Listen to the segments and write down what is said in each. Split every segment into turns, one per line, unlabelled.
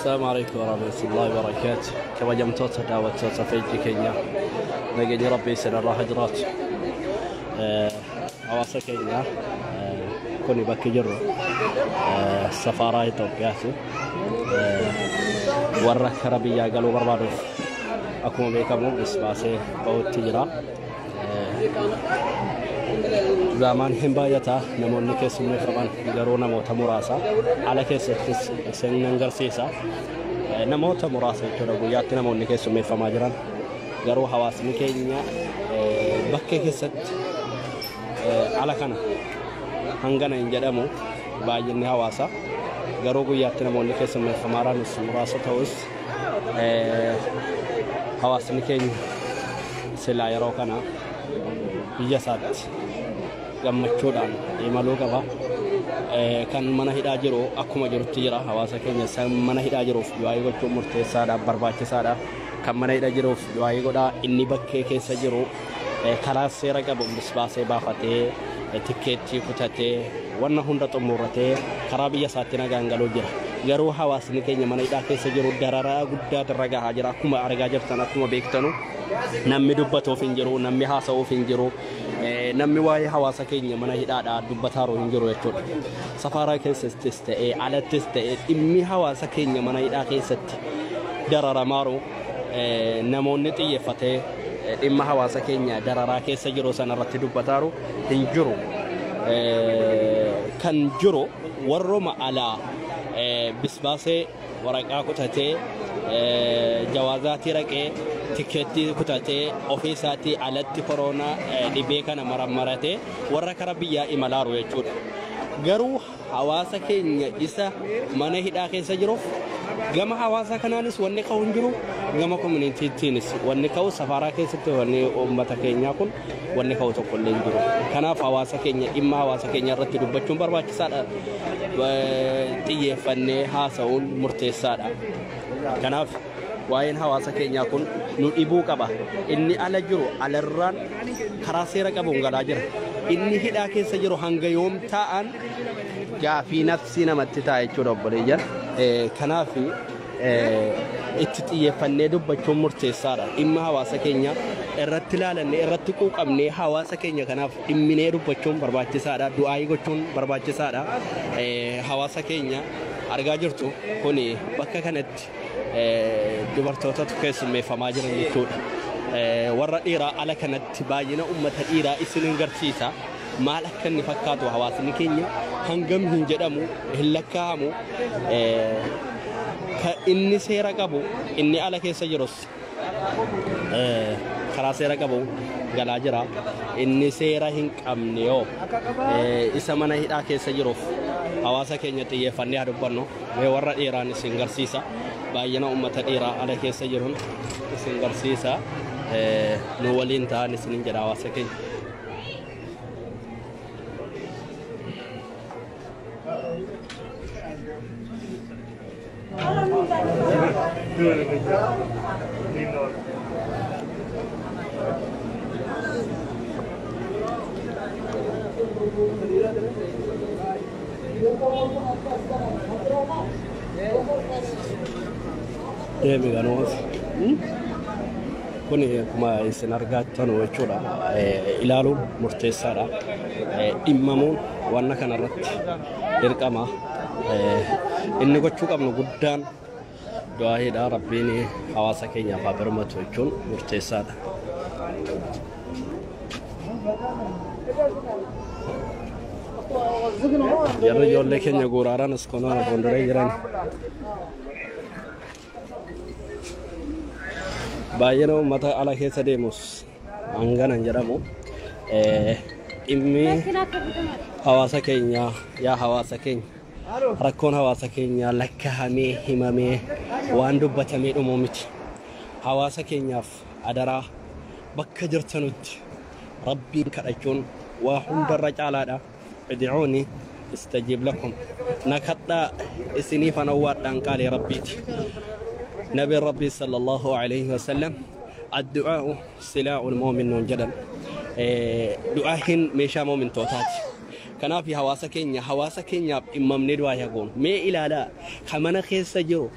السلام عليكم ورحمة الله وبركاته. كما جمتوت دعوة صفيتي كينيا نجني ربي سنة الله هجرات أواصل كينيا كوني بكي جرو السفارة توقعتي ورك ربيا قالوا بربادو أكون بيكمو بس باسي بوت تجرا زمان هم بايتا نموني كيسمي فرمان جرونا موتا مراسا على كيس سننجر سيسا نموتا مراسا تربو ياتنا نموني كيسمي فماجران جرو حواس مكينيا بكي كيست على كنا هنغنا إنجدامو باجني حواسا جرو ياتنا نموني كيسمي فمارا نس مراسا توس حواس مكينيا سلا يروكنا يجسات gammachuudhaan imaluu qaba kan mana hidhaa jiru akkuma jirutti jira hawaasa keenya san mana hidhaa jiruuf du'aa gochuun murteessaadha barbaachisaadha kan mana hidhaa jiruuf du'aa godhaa inni bakkee keessa jiru karaa seera qabu misbaasee baafatee tikeetii kutatee wanna hunda xumuratee karaa biyya isaatti nagaan galuu jira garuu hawaasni keenya mana hidhaa keessa jiru dararaa guddaa irra gahaa jira akkuma argaa jirtan akkuma beektanu namni dubbatuuf hin jiru namni haasa'uuf hin jiru namni waa'ee hawaasa keenya mana hidhaadhaa dubbataaroo hin jiru jechuudha. Safaaraa keessattis ta'ee alattis ta'ee dhimmi hawaasa keenya mana hidhaa keessatti dararamaaru namoonni xiyyeeffatee dhimma hawaasa keenya dararaa keessa jiru sanarratti dubbataaru hin jiru. Kan jiru warrooma alaa bisbaasee waraqaa kutatee jawaazatii raqee tikeetii kutatee ofiisaatii alatti koronaa dhibee kana marammaratee warra kara biyyaa imalaaru jechuudha. Garuu hawaasa keenya isa mana hidhaa keessa jiruuf gama hawaasa kanaanis wanni ka'u hin jiru gama koominiitiitiinis wanni ka'u safaaraa keessatti wanni uummata keenyaa kun wanni ka'u tokko illee hin jiru. Kanaaf hawaasa keenya dhimma hawaasa keenya irratti dubbachuun barbaachisaadha. Xiyyeeffannee haasa'uun murteessaadha. Kanaaf waa'een hawaasa keenyaa kun nu dhibuu qaba. Inni ala jiru alarraan karaa seera qabuun galaa jira. Inni hidhaa keessa jiru hanga yoom ta'an gaafii nafsii namatti ta'a jechuudha obboleeyyan. Kanaaf itti xiyyeeffannee dubbachuun murteessaadha. Dhimma hawaasa keenya irratti ilaalannee irratti quuqamnee hawaasa keenya kanaaf dhimminee dubbachuun barbaachisaadha. Du'aa gochuun barbaachisaadha. Hawaasa keenya argaa jirtu kun bakka kanatti dubartootatu keessummeeffamaa jiran jechuudha. Warra dhiiraa ala kanatti baay'ina uummata dhiiraa isin agarsiisa. Maal akka inni fakkaatu hawaasni keenya hangam hin jedhamu hin lakkaa'amu. Inni seera qabu inni ala keessa jirus karaa seera qabu galaa jira. Inni seera hin qabne yoo isa mana hidhaa keessa jiruuf hawaasa keenya xiyyeeffannee haa dubbannu. Warra dhiiraan isin agarsiisa. Baay'ina uummata dhiiraa ala keessa jiruun isin agarsiisa. Nu waliin ta'an isin jedha hawaasa keenya. Kuni kuma isin argattan jechuudha. Ilaaluun murteessaadha. Dhimmamuun wanna kanarratti dirqama. Inni gochuu qabnu guddaan du'aadha. Rabbiin hawaasa keenyaaf haa birmatu jechuun murteessaadha. Jarri ijoollee keenya guuraaraan as konoon fuulduree jiran. Baay'ina uummata ala keessa deemus hangana jedhamu dhimmi hawaasa keenya yaa hawaasa keenya rakkoon hawaasa keenya lakkaa'amee himamee waan dubbatamee dhumu miti. Hawaasa keenyaaf adaraa bakka jirtanutti rabbiin kadhachuun waa hundarra caalaadha. ادعوني استجيب لكم نكدا اسني فنوادان قال يا ربيتي نبي ربي صلى الله عليه وسلم الدعاء سلاح المؤمن جدا دعاء ميشا مؤمن توتات كنا في حواسة كينيا إمام ندوا يقول ما إلى لا كمان خيس جرو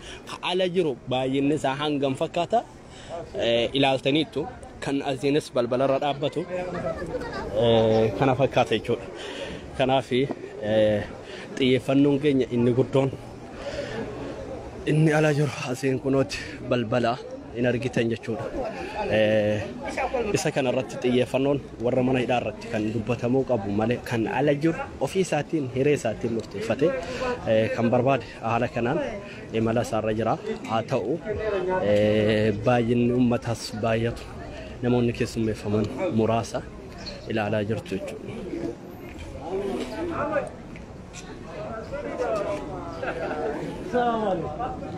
على جرو باين نسا هنگم فكاتا إلى التنيتو كان أزينس بالبلر أبتو كنا فكاتا يجول كنا في تيفنون كينيا إني قدون إني على جرو أزين كنوت بالبلا إن أرجعتين جتشون إذا كان رتت تيفنون ورمنا إذا رتت كان دبتموك أبو مالك كان على جرو وفي ساعتين هري ساعتين مرتفعة كان برباد على كنان إملا صار رجرا عتاو باين أمتها بايت نمون كيسمي فمن مراسة إلى على جرتو السلام عليكم